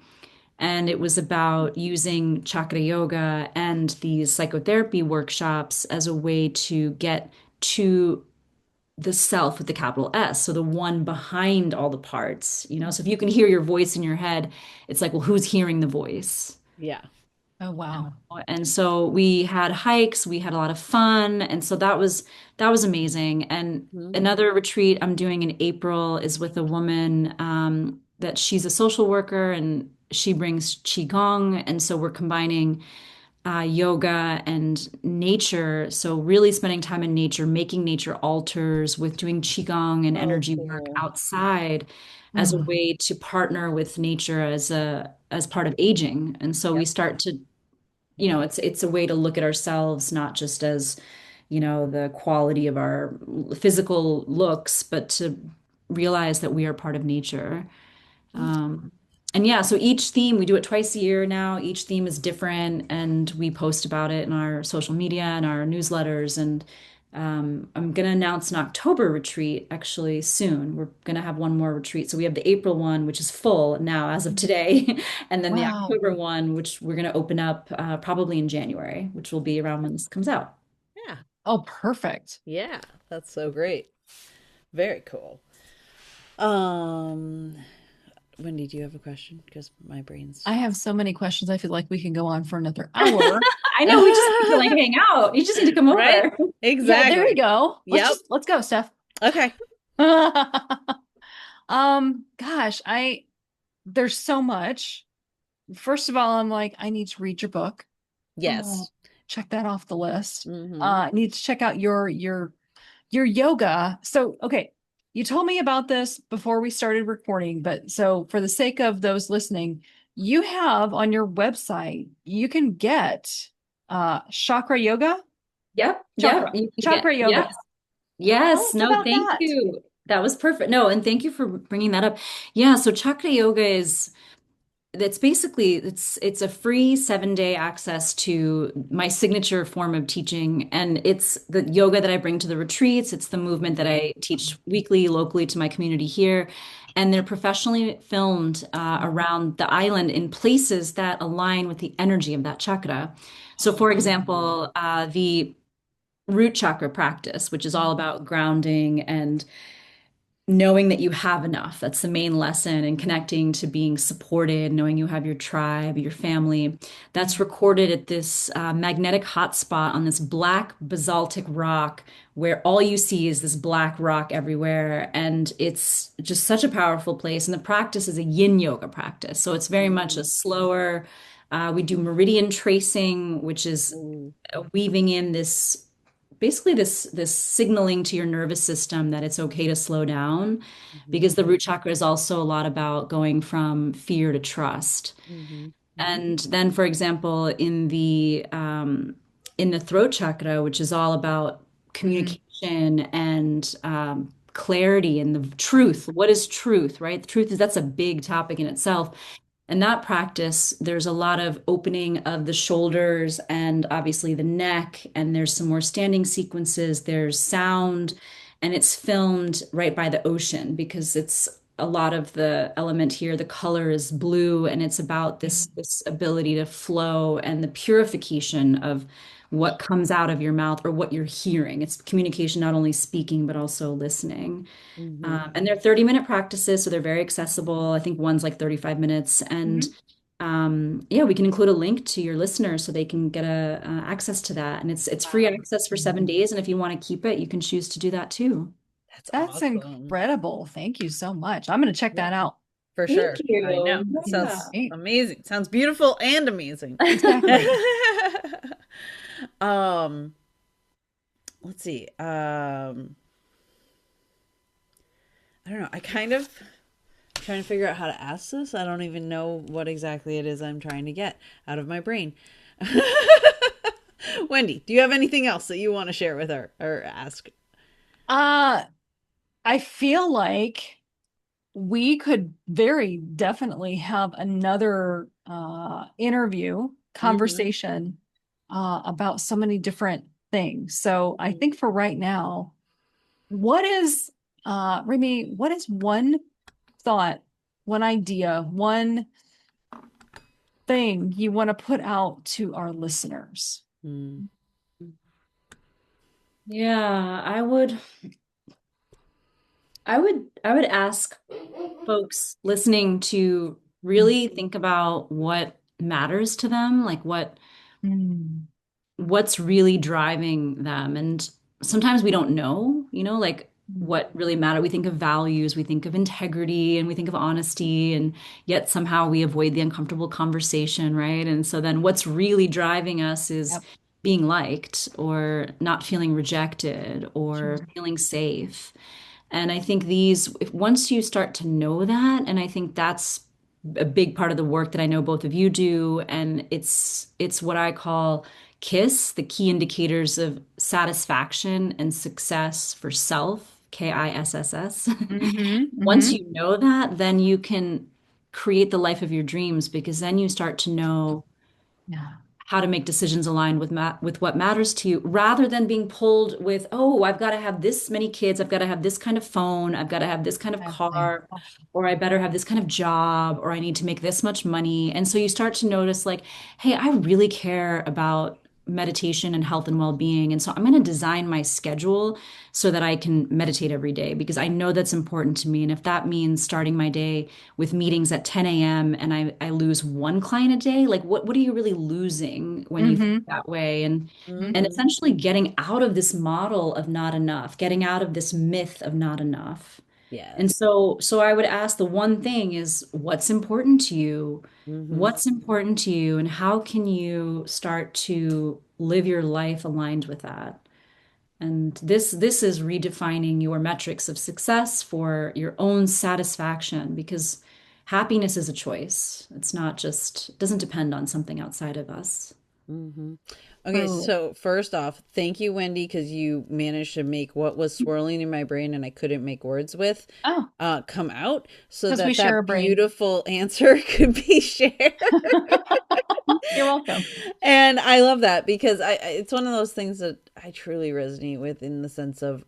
S3: And it was about using chakra yoga and these psychotherapy workshops as a way to get to the self with the capital S. So the one behind all the parts. So if you can hear your voice in your head, it's like, well, who's hearing the voice?
S1: Yeah.
S2: Oh, wow.
S3: And so we had hikes, we had a lot of fun, and so that was amazing. And
S1: Mhm.
S3: another retreat I'm doing in April is with a woman that she's a social worker, and she brings qigong, and so we're combining yoga and nature. So really spending time in nature, making nature altars with doing qigong and
S1: Oh,
S3: energy work
S1: cool.
S3: outside as a
S2: Mm.
S3: way to partner with nature as part of aging. And so we
S1: Yep.
S3: start to it's a way to look at ourselves not just as, the quality of our physical looks, but to realize that we are part of nature. Um, and yeah, so each theme, we do it twice a year now. Each theme is different, and we post about it in our social media and our newsletters. And I'm going to announce an October retreat actually soon. We're going to have one more retreat. So we have the April one, which is full now as of today, and then the
S2: Wow.
S3: October one, which we're going to open up probably in January, which will be around when this comes out.
S1: Yeah.
S2: Oh, perfect.
S1: Yeah. That's so great. Very cool. Um, Wendy, do you have a question? Because my brain's
S2: I have so many questions. I feel like we can go on for another hour.
S3: I know we just need to like hang out. You just need to come
S1: right?
S3: over.
S2: Yeah, there you
S1: Exactly.
S2: go.
S1: Yep.
S2: Let's go, Steph.
S1: Okay.
S2: Gosh, there's so much. First of all, I'm like, I need to read your book.
S1: Yes.
S2: Check that off the list.
S1: Mm-hmm.
S2: I need to check out your yoga. So, okay, you told me about this before we started recording, but so for the sake of those listening, you have on your website, you can get chakra yoga,
S3: Yep, yep.
S2: chakra,
S3: You can get,
S2: chakra yoga.
S3: yes.
S2: Tell
S3: Yes,
S2: us
S3: no,
S2: about
S3: thank
S2: that.
S3: you. That was perfect. No, and thank you for bringing that up. Yeah, so Chakra Yoga is that's basically it's a free 7-day access to my signature form of teaching, and it's the yoga that I bring to the retreats. It's the movement that I teach weekly locally to my community here, and they're professionally filmed around the island in places that align with the energy of that chakra. So, for example, the root chakra practice, which is all about grounding and knowing that you have enough. That's the main lesson, and connecting to being supported, knowing you have your tribe, your family. That's recorded at this magnetic hotspot on this black basaltic rock where all you see is this black rock everywhere. And it's just such a powerful place. And the practice is a yin yoga practice. So it's very much a
S1: Mm-hmm.
S3: slower, we do meridian tracing, which is
S1: Ooh.
S3: weaving in this basically this signaling to your nervous system that it's okay to slow down,
S1: Mm-hmm.
S3: because the root chakra is also a lot about going from fear to trust.
S1: Mm-hmm.
S3: And then, for example, in the throat chakra, which is all about communication and clarity and the truth. What is truth, right? The truth is that's a big topic in itself. And that practice, there's a lot of opening of the shoulders and obviously the neck, and there's some more standing sequences, there's sound, and it's filmed right by the ocean because it's a lot of the element here, the color is blue, and it's about this ability to flow and the purification of what comes out of your mouth or what you're hearing. It's communication, not only speaking, but also listening.
S1: Mm-hmm.
S3: And they're 30-minute practices, so they're very accessible. I think one's like 35 minutes. And
S2: Mhm.
S3: yeah, we can include a link to your listeners so they can get access to that. And it's free access for 7 days. And if you want to keep it, you can choose to do that too.
S1: That's
S2: That's
S1: awesome.
S2: incredible. Thank you so much. I'm going to check
S1: Yeah.
S2: that out.
S1: For
S3: Thank
S1: sure. I know.
S3: you.
S1: That
S3: Yeah.
S1: sounds
S2: Great.
S1: amazing. Sounds beautiful and amazing.
S2: Exactly.
S1: um, let's see. I don't know. I kind of trying to figure out how to ask this. I don't even know what exactly it is I'm trying to get out of my brain. Wendy, do you have anything else that you want to share with her or ask?
S2: Uh, I feel like we could very definitely have another interview
S1: Mm-hmm.
S2: conversation about so many different things. So I think for right now, what is Rimi, what is one thought, one idea, one thing you want to put out to our listeners?
S1: Mm-hmm.
S3: Yeah, I would ask folks listening to really think about what matters to them, like
S2: Mm.
S3: what's really driving them. And sometimes we don't know, like what really matter. We think of values, we think of integrity, and we think of honesty, and yet somehow we avoid the uncomfortable conversation, right? And so then what's really driving us is
S2: Yep.
S3: being liked or not feeling rejected
S2: Sure.
S3: or feeling safe. And I think if once you start to know that, and I think that's a big part of the work that I know both of you do, and it's what I call KISS, the key indicators of satisfaction and success for self, KISSS.
S2: Mm-hmm.
S3: Once
S2: Mm-hmm.
S3: you know that, then you can create the life of your dreams because then you start to know
S2: Yeah.
S3: how to make decisions aligned with what matters to you rather than being pulled with, oh, I've got to have this many kids, I've got to have this kind of phone, I've got to have this kind of
S2: Exactly.
S3: car, or I better have this kind of job, or I need to make this much money. And so you start to notice like, hey, I really care about meditation and health and well-being. And so I'm going to design my schedule so that I can meditate every day because I know that's important to me. And if that means starting my day with meetings at 10 a.m. and I lose one client a day, like what are you really losing when you think
S2: Mm-hmm.
S3: that way? And
S1: Mm-hmm.
S3: essentially getting out of this model of not enough, getting out of this myth of not enough. And
S1: Yes.
S3: so I would ask the one thing is what's important to you?
S1: Mm-hmm.
S3: What's important to you? And how can you start to live your life aligned with that? And this is redefining your metrics of success for your own satisfaction because happiness is a choice. It's not just, it doesn't depend on something outside of us.
S1: Mm-hmm. Okay,
S2: True.
S1: so first off, thank you, Wendy, because you managed to make what was swirling in my brain and I couldn't make words with
S2: Oh,
S1: come out so
S2: because we
S1: that
S2: share a
S1: that
S2: brain.
S1: beautiful answer could be shared.
S2: You're welcome.
S1: And I love that because it's one of those things that I truly resonate with in the sense of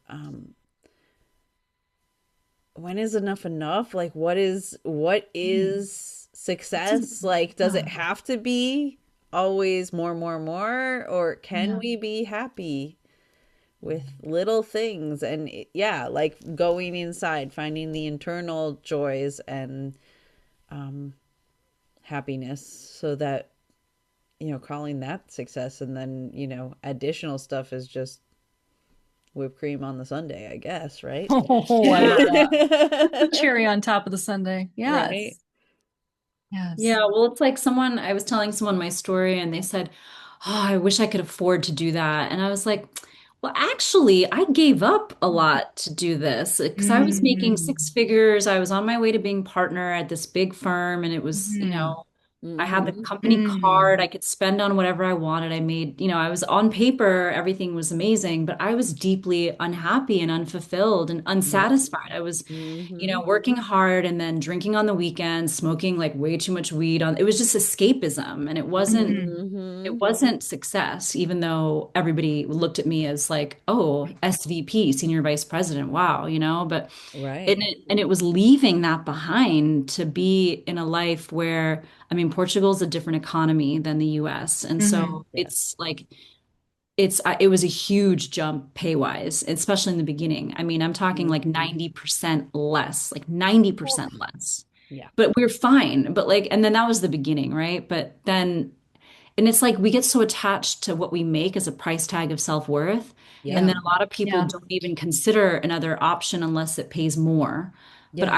S1: when is enough enough? Like
S2: Mm.
S1: what is success? Like does
S2: Yeah.
S1: it have to be always more, more, more, or can
S2: Yeah.
S1: we be happy with little things? And yeah, like going inside, finding the internal joys and um happiness so that calling that success, and then additional stuff is just whipped cream on the sundae, I guess, right?
S2: Oh, I love
S3: Yeah.
S2: that. Cherry on top of the sundae.
S1: Right.
S2: Yes. Yes.
S3: Yeah, well, it's like I was telling someone my story and they said, oh, I wish I could afford to do that. And I was like, well, actually, I gave up a lot to do this because I was making
S2: Mm-hmm.
S3: six figures. I was on my way to being partner at this big firm and it was, I had the
S1: Mm-hmm.
S3: company card
S2: Mm-hmm.
S3: I could spend on whatever I wanted. I made, I was on paper, everything was amazing, but I was deeply unhappy and unfulfilled and
S1: Yep.
S3: unsatisfied. I was,
S1: Mm-hmm.
S3: working hard and then drinking on the weekends, smoking like way too much weed on. It was just escapism and it wasn't
S2: Mm-hmm.
S1: Mm-hmm.
S3: it wasn't success, even though everybody looked at me as like, oh, SVP, senior vice president, wow, but
S1: Right.
S3: and it was leaving that behind to be in a life where, I mean, Portugal's a different economy than the US. And
S2: Mm-hmm.
S3: so
S1: Yes.
S3: it was a huge jump pay wise, especially in the beginning. I mean, I'm talking like
S1: Mm-hmm.
S3: 90% less, like 90% less.
S1: Yeah.
S3: But we're fine. But like, and then that was the beginning, right? But then and it's like we get so attached to what we make as a price tag of self-worth. And
S1: Yep.
S2: Yeah.
S3: then a lot of people
S2: Yeah.
S3: don't even consider another option unless it pays more. But
S1: Yeah.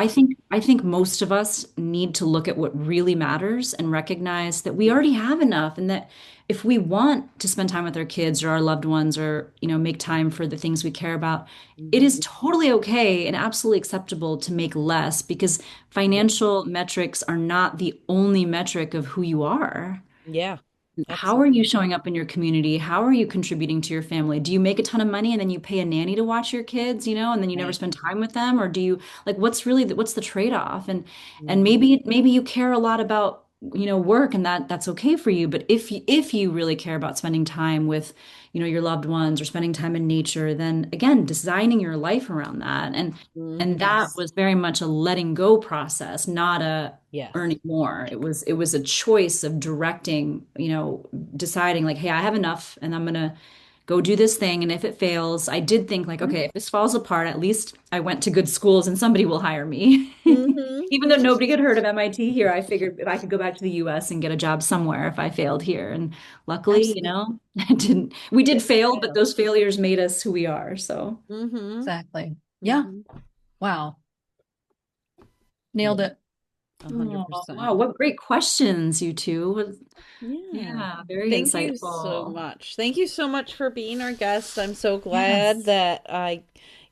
S3: I think most of us need to look at what really matters and recognize that we already have enough, and that if we want to spend time with our kids or our loved ones, or, you know, make time for the things we care about, it
S1: Hmm.
S3: is totally okay and absolutely acceptable to make less, because
S1: Yeah.
S3: financial metrics are not the only metric of who you are.
S1: Yeah.
S3: How are you
S1: Absolutely.
S3: showing up in your community? How are you contributing to your family? Do you make a ton of money and then you pay a nanny to watch your kids, you know, and then you never
S1: Right.
S3: spend time with them? Or do you, like, what's really what's the trade-off? And
S1: Hmm.
S3: maybe you care a lot about, you know, work, and that's okay for you. But if you really care about spending time with, you know, your loved ones, or spending time in nature, then again, designing your life around that. And
S1: Hmm.
S3: that
S2: Yes.
S3: was very much a letting go process, not a
S1: Yes.
S3: earning more. It was a choice of directing, you know, deciding like, hey, I have enough and I'm gonna go do this thing. And if it fails, I did think like, okay, if this falls apart, at least I went to good schools and somebody will hire me.
S1: Hmm.
S3: Even though nobody had heard of MIT here, I figured if I could go back to the US and get a job somewhere if I failed here. And luckily, you
S2: Absolutely.
S3: know, I didn't. We did
S1: Didn't
S3: fail, but
S1: fail.
S3: those failures made us who we are. So,
S1: Hmm.
S2: Exactly. Yeah.
S1: Hmm.
S2: Wow. Nailed
S1: Yeah.
S2: it.
S1: A hundred
S3: oh, wow,
S1: percent.
S3: what great questions, you two.
S1: Yeah.
S3: Yeah, very
S1: Thank you so
S3: insightful.
S1: much. Thank you so much for being our guest. I'm so glad
S2: Yes.
S1: that I,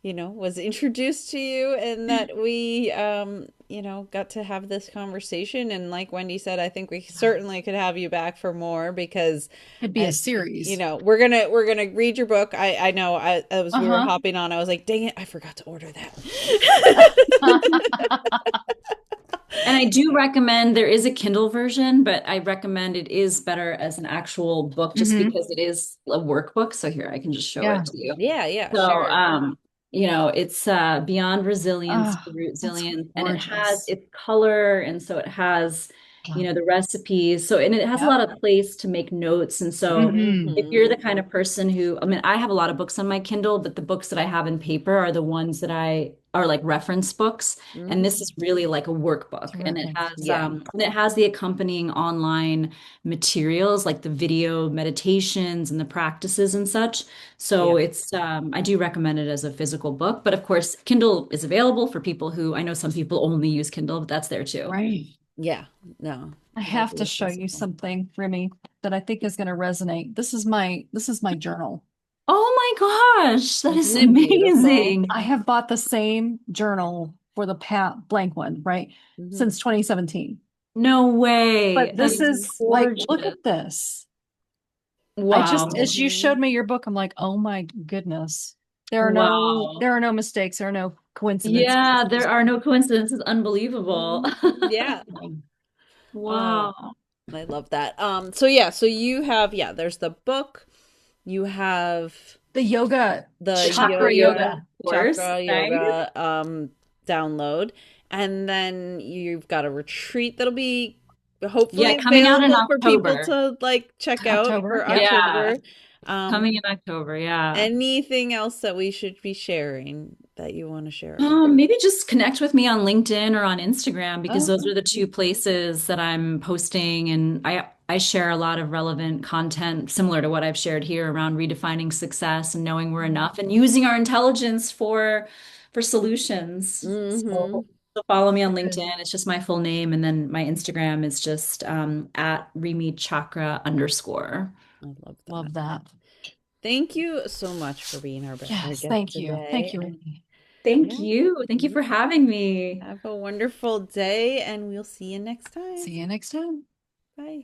S1: was introduced to you and that we, got to have this conversation. And like Wendy said, I think we certainly could have you back for more because
S2: Could be a series.
S1: we're gonna read your book. I know as we were
S2: Uh-huh.
S1: hopping on, I was like, dang it, I forgot to order that.
S3: And I do recommend there is a Kindle version, but I recommend it is better as an actual book just
S2: Hmm.
S3: because it is a workbook. So here, I can just show it
S2: Yeah.
S3: to you.
S1: Yeah, yeah,
S3: So,
S1: sure.
S3: it's Beyond Resilience
S2: Oh,
S3: to
S2: that's
S3: Resilience, and it has
S2: gorgeous.
S3: its color, and so it has,
S2: Yeah.
S3: the recipes. So, and it has a
S2: Yep.
S3: lot of place to make notes. And so,
S2: Hmm.
S3: if you're
S1: Hmm.
S3: the kind of person who, I mean, I have a lot of books on my Kindle, but the books that I have in paper are the ones that I are like reference books. And
S1: Hmm.
S3: this is really like a workbook, and it
S2: Terrific.
S3: has
S1: Yeah.
S3: the accompanying online materials like the video meditations and the practices and such. So
S1: Yeah.
S3: I do recommend it as a physical book, but of course, Kindle is available for people who, I know some people only use Kindle, but that's there too.
S2: Right.
S1: Yeah. No,
S2: I
S1: I
S2: have to
S1: believe
S2: show you
S1: physical.
S2: something, Rimi, that I think is going to resonate. This is my journal.
S3: Oh my gosh, that is
S1: Isn't it beautiful?
S3: amazing.
S2: I have bought the same journal for the blank one, right?
S1: Hmm.
S2: Since 2017.
S3: No way.
S2: But
S3: That
S2: this
S3: is
S1: Hmm.
S2: is like, look
S3: gorgeous.
S2: at this. I just,
S3: Wow.
S2: as you
S1: Hmm.
S2: showed me your book, I'm like, oh my goodness.
S3: Wow.
S2: There are no mistakes. There are no coincidences.
S3: Yeah,
S2: It's
S3: there
S2: just
S3: are no coincidences. Unbelievable.
S1: Hmm. Yeah. Oh,
S3: Wow.
S1: I love that. So yeah, so you have, there's the book, you have
S2: the yoga,
S1: the
S2: chakra
S3: Yoga
S1: yoga,
S2: yoga.
S3: course,
S1: chakra
S3: right?
S1: yoga download, and then you've got a retreat that'll be
S3: Yeah,
S1: hopefully
S3: coming out in
S1: available for people
S3: October.
S1: to like check out
S2: October.
S1: for
S2: Yep.
S3: Yeah,
S1: October. Um,
S3: coming in October. Yeah.
S1: anything else that we should be sharing that you want to share about?
S3: Maybe just connect with me on LinkedIn or on Instagram, because those
S2: Okay.
S3: are the two places that I'm posting, and I share a lot of relevant content similar to what I've shared here around redefining success and knowing we're enough and using our intelligence for solutions.
S1: Mm-hmm.
S3: So follow me on
S2: Good.
S3: LinkedIn. It's just my full name, and then my Instagram is just at Rimi Chakra _.
S1: I love that.
S2: Love that.
S1: Thank you so much for being our
S2: Yes.
S1: guest
S2: Thank you. Thank
S1: today.
S2: you,
S1: And
S2: Wendy.
S3: Thank
S1: yeah,
S3: you. Thank you for
S1: yeah.
S3: having me.
S1: Have a wonderful day, and we'll see you next
S2: See
S1: time.
S2: you next time.
S1: Bye.